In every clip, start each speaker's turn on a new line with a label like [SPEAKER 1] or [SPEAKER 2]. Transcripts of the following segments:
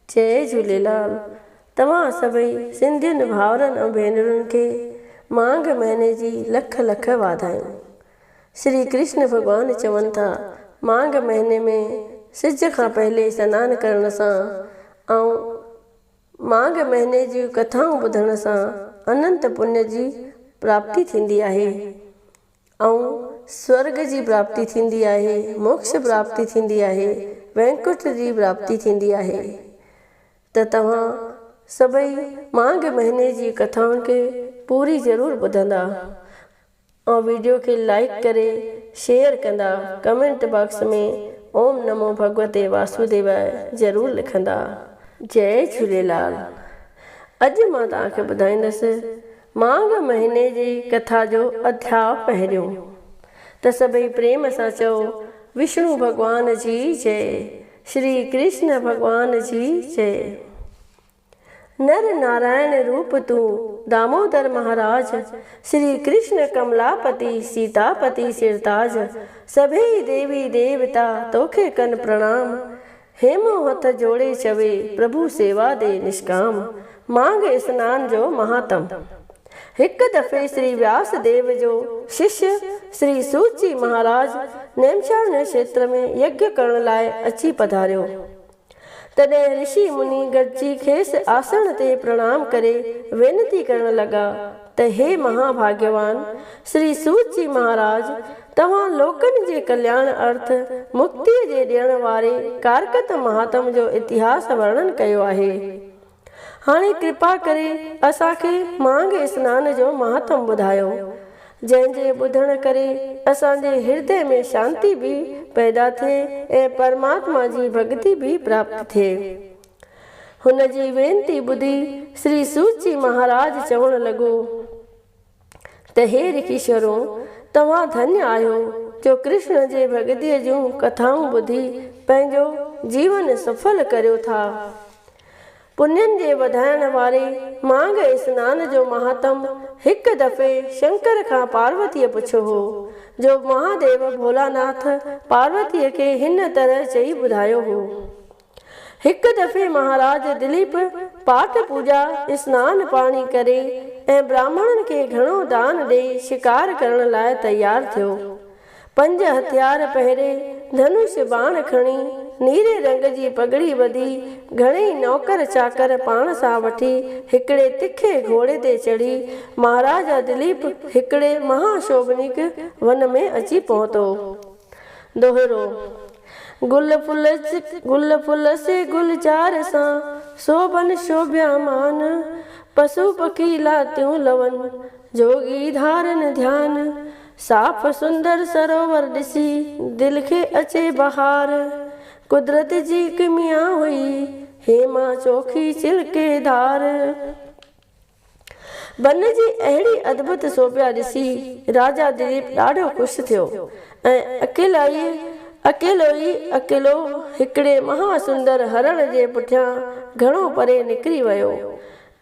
[SPEAKER 1] जय झूलेलाल। तव्हां सभई सिंधियुनि भाउरनि ऐं भेनरुनि खे माघ महीने जी लख लख वाधायूं। श्री कृष्ण भॻवानु चवनि था, माघ महीने में सिज खां पहले सनानु करण सां ऐं माघ महीने जी कथाऊं ॿुधण सां अनंत पुण्य जी प्राप्ति थींदी आहे ऐं स्वर्ग जी प्राप्ति थींदी आहे, मोक्ष प्राप्ति थींदी आहे, वैकुंठ जी प्राप्ति थींदी आहे। त तव्हां सभई माघ महीने जी कथाउनि खे पूरी ज़रूरु ॿुधंदा ऐं वीडियो खे लाइक करे शेयर कंदा, कमेंट बॉक्स में ओम नमो भगवते वासुदेवाय ज़रूरु लिखंदा। जय झूलेलाल। अॼु मां तव्हांखे ॿुधाईंदसि माघ महीने जी कथा जो अध्याय पहिरियों। त सभई प्रेम सां चओ, विष्णु भगवान जी जय, श्री कृष्ण भगवान जी जय। नर नारायण रूप तू दामोदर महाराज, श्री कृष्ण कमलापति सीतापति सिरताज, सभई देवी देवता तोखे कन प्रणाम, हेमो हथ जोड़े चवे प्रभु सेवा दे निष्काम। माघ स्नान जो महात्म। हिकु दफ़े श्री व्यास देव जो शिष्य श्री सूची महाराज नेमशारण क्षेत्र में यज्ञ करण लाइ अची पधारियो। तॾहिं ऋषि मुनि गॾिजी खेसि आसन ते प्रणाम करे वेनती करण लॻा त हे महाभाग्यवान श्री सूची महाराज, तव्हां लोकनि जे कल्याण अर्थ मुक्तिअ जे ॾियण वारे कारकत महात्म जो इतिहास वर्णन कयो आहे। हाणे कृपा करे असांखे माघ स्नान जो महात्म ॿुधायो, जंहिंजे ॿुधण करे असांजे हृदय में शांती बि पैदा थिए ऐं परमात्मा जी भक्ति भी प्राप्त थिए। हुन जी वेनती ॿुधी श्री सूची महाराज चवण लॻो त हे ऋषिश्वरो, तव्हां धन्य आहियो जो कृष्ण जे भक्तिअ जूं कथाऊं ॿुधी पंहिंजो जीवन सफल करियो था। पुण्यनि जे वधाइण वारे माघ स्नान जो महात्म हिकु दफ़े शंकर खां पार्वतीअ पुछियो हो, जो महादेव भोलानाथ पार्वतीअ खे हिन तरह चई ॿुधायो हो। हिकु दफ़े महाराज दिलीप पाठ पूजा स्नान पाणी करे ऐं ब्राह्मणनि खे घणो दान ॾेई शिकार करण लाइ तयारु थियो। 5 हथियार पहिरे, धनुष बाण खणी, नीरे रंग जी पगड़ी ॿधी, घणेई नौकर चाकर पाण सां वठी हिकिड़े तिखे घोड़े ते चढ़ी महाराजा दिलीप हिकिड़े महाशोभनिक वन में अची पहुतो। दोहरो। गुल फुल से गुलजार सां शोभन शोभ्यामान, पशु पखी लातियूं लवन, जोगी धारन ध्यान, साफ़ सुंदर सरोवर ॾिसी दिल खे अचे बहार, कुदरत जी किमिया हुई हेमा चोखी चिलकेदार। वन जी अहिड़ी अद्भुत शोभा ॾिसी राजा दिलीप ॾाढो ख़ुशि थियो ऐं अकेलो हिकिड़े महासुंदर हरण जे पुठियां घणो परे निकिरी वियो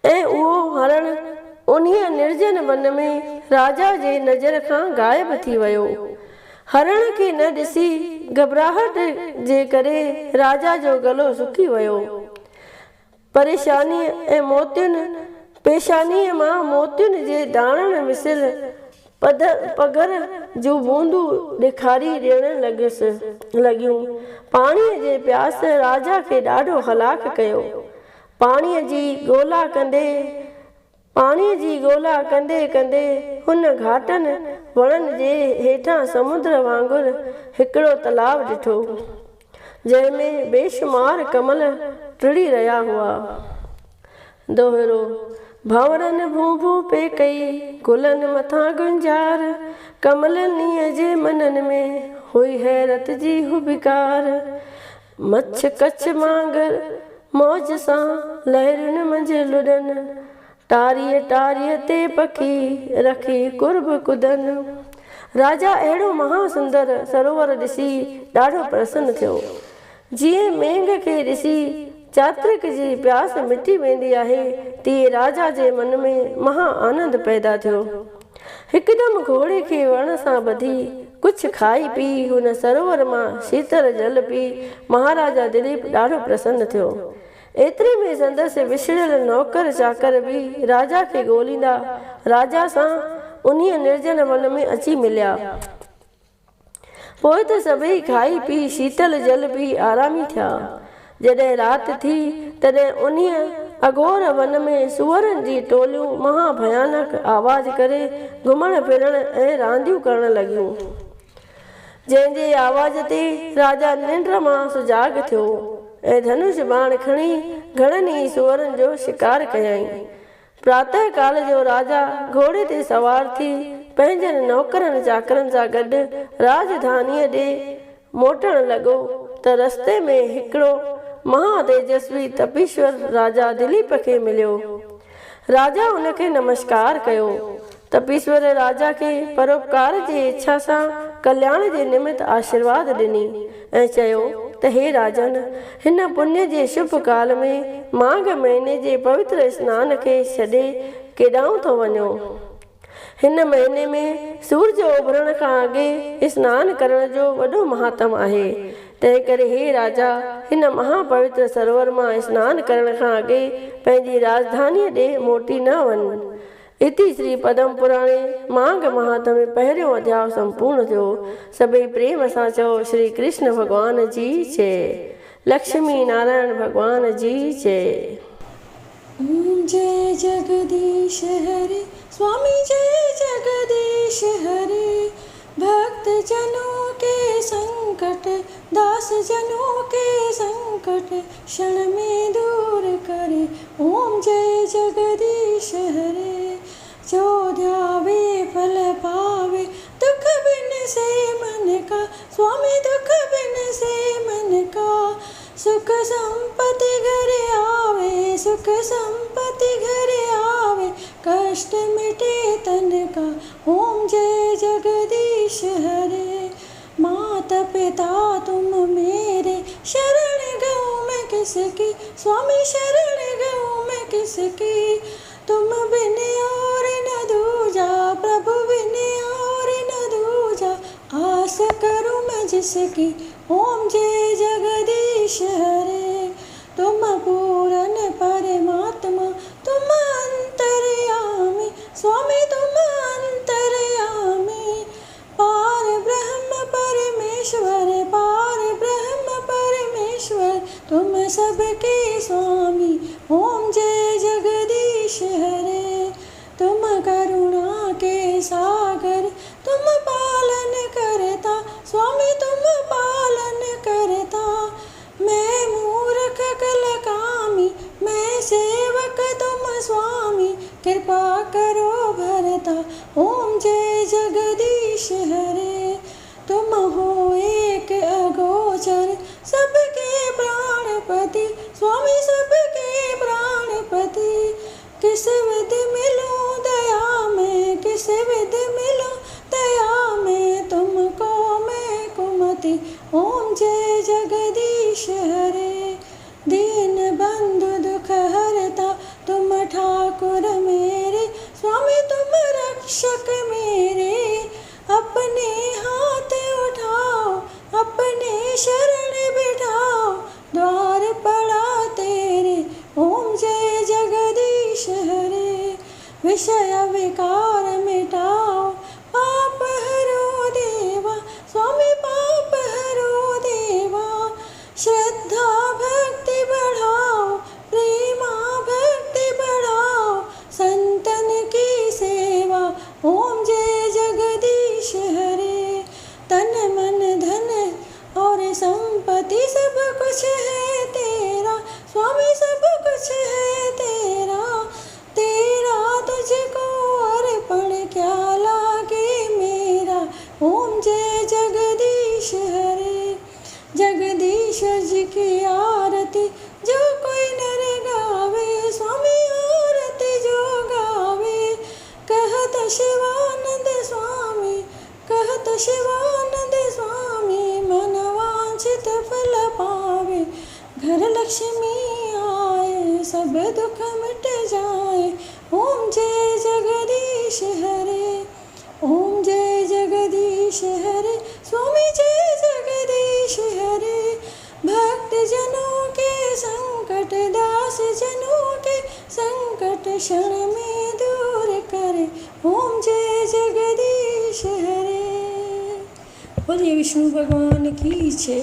[SPEAKER 1] ऐं उहो हरण उन्हीअ निर्जन वन में राजा जे नज़र खां ग़ाइब थी वियो। हरण खे न ॾिसी घबराहट जे करे राजा जो गलो सुकी वियो। परेशानीअ ऐं पेशानीअ मां मोतियुनि जे दाणनि मिसल पघर जूं बूंदूं ॾेखारी ॾियण लॻियूं। पाणीअ जे प्यास राजा खे ॾाढो हलाक कयो। पाणीअ जी ॻोल्हा कंदे हुन घाटनि वणनि जे हेठां समुद्र वांगुरु हिकिड़ो तलाउ ॾिठो, जंहिंमें बेशुमार कमल टिड़ी रहिया हुआ। दोहरो। भंवरनि भूं पे कई, गुलनि मथां गुंजार, कमलनीअ जे मननि में हुई हैरत जी हुबिकार। मच्छ कच्छ वांगुरु मौज सां लहरुनि मंझि लुॾनि, टारीअ ते पखी रखी कुर्ब कुदनि। राजा अहिड़ो महासुंदर सरोवर ॾिसी ॾाढो प्रसन्न थियो। जीअं मेंघ खे ॾिसी चात्रिक जी प्यास मिटी वेंदी आहे, तीअं राजा जे मन में महा आनंद पैदा थियो। हिकदमि घोड़े खे वण सां ॿधी कुझु खाई पी हुन सरोवर मां शीतल जल पी महाराजा दिलीप ॾाढो प्रसन्न थियो। एतिरे में संदसि विछड़ियल नौकर चाकर भी राजा खे ॻोल्हींदा राजा सां उन्हीअ निर्जन वन में अची मिलिया। पोइ त सभई खाई पी शीतल जल पी आरामी थिया। जॾहिं राति थी तॾहिं उन्हीअ अघोर वन में सुअरनि जी टोलियूं महा भयानक आवाज़ करे घुमण फिरण ऐं रांदियूं करण लॻियूं। जंहिंजे आवाज़ ते राजा निंड मां सुजाॻ थियो ऐं धनुष बाण खणी घणनि ई सुअरनि जो शिकार कयईं। प्रातः काल जो राजा घोड़े ते सवार थी पंहिंजनि नौकरनि चाकरनि सां गॾु राजधानीअ ॾे मोटण लॻो त रस्ते में हिकिड़ो महातेजस्वी तपीश्वर राजा दिलीप खे मिलियो। राजा उनखे नमस्कार कयो। तपीश्वर राजा खे परोपकार जी इच्छा सां कल्याण जे निमित्त आशीर्वाद ॾिनी ऐं चयो त हे राजन, हिन पुण्य जे शुभ काल में माघ महीने जे पवित्र स्नान खे छॾे केॾांहुं थो वञो। हिन महीने में सूरज उभरण खां अॻे स्नान करण जो वॾो महात्म आहे। तंहिं करे हे राजा, हिन महापवित्र सरोवर मां स्नान करण खां अॻे पंहिंजी राजधानीअ ॾे मोटी न वञ। इति श्री पद्म पुराणे माघ महात्म में पहिरियों अध्याय संपूर्ण थियो। सभई प्रेम सां चओ श्री कृष्ण भगवान जी जय। लक्ष्मी नारायण भगवान जी जय।
[SPEAKER 2] जय जगदीश हरे स्वामी, जय जगदीश हरे। भक्त जनों के संकट, दास जनों के संकट क्षण में दूर करे। ओम जय जगदीश हरे। जो ध्यावे फल पावे, दुख बिन से मन का स्वामी, दुख बिन से मन का। सुख संपत्ति घर आवे, सुख संपत्ति घर आवे, कष्ट मिटे तन का। ओम जय जगदीश हरे। माता पिता तुम मेरे, शरण गऊँ मैं किसकी स्वामी, शरण गऊँ मैं किसकी। तुम बिन और न दूजा प्रभु, बिन और न दूजा, आस करूँ मैं जिसकी। ओम जय जगदीश हरे। तुम पूरन परमात्मा, तुम अंतर्यामी स्वामी, तुम अंतर्यामी। पार ब्रह्म परमेश्वर, पार ब्रह्म परमेश्वर, तुम सबके स्वामी। ओम जय जगदीश हरे। तुम करुणा के सागर, तुम पालन करता स्वामी, तुम पालन करता। मैं मूर्ख कल कामी, मैं सेवक तुम स्वामी, कृपा करो भरता। ओम जय जगदीश हरे। तुम हो एक अगोचर, सबके प्राणपति स्वामी, सबके प्राणपति। किस विध मिलूं दया में, किस विध मिलूं दया में, तुमको मैं कुमति। ओम जय जगदीश हरे। दीन बंधु दुख हरता, तुम ठाकुर मेरे स्वामी, तुम रक्षक मेरे। अपने हाथ उठाओ, अपने शरण बिठाओ, द्वार पड़ा तेरे। ओम जय जगदीश हरे। विषय विकार मिटाओ, पाप हरो देवा स्वामी, पाप हरो देवा। श्रद्धा भक्ति बढ़ाओ, प्रेमा भक्ति बढ़ाओ, संतन की सेवा। ओम जय जगदीश हरे। तन मन धन और संपत्ति सब कुछ है तेरा स्वामी, सब कुछ है तेरा। तेरा तुझको अर्पण क्या लागे मेरा। ओम जय जगदीश हरे। जगदीश्वर जी की आरती जो कोई नर गावे स्वामी, आरती जो गावे। कहत शिवानंद स्वामी, कहत शिवानंद स्वामी, मन वांछित फल पावे। घर लक्ष्मी आए, सब दुख मिट जाए। ओम जय जगदीश हरे। ओम जय जगदीश हरे स्वामी, जय जगदीश हरे। भक्त जनों के संकट जनों के संकट क्षण में दूर करे। ओम जय जगदीश हरे। बोलिए विष्णु भगवान की जय।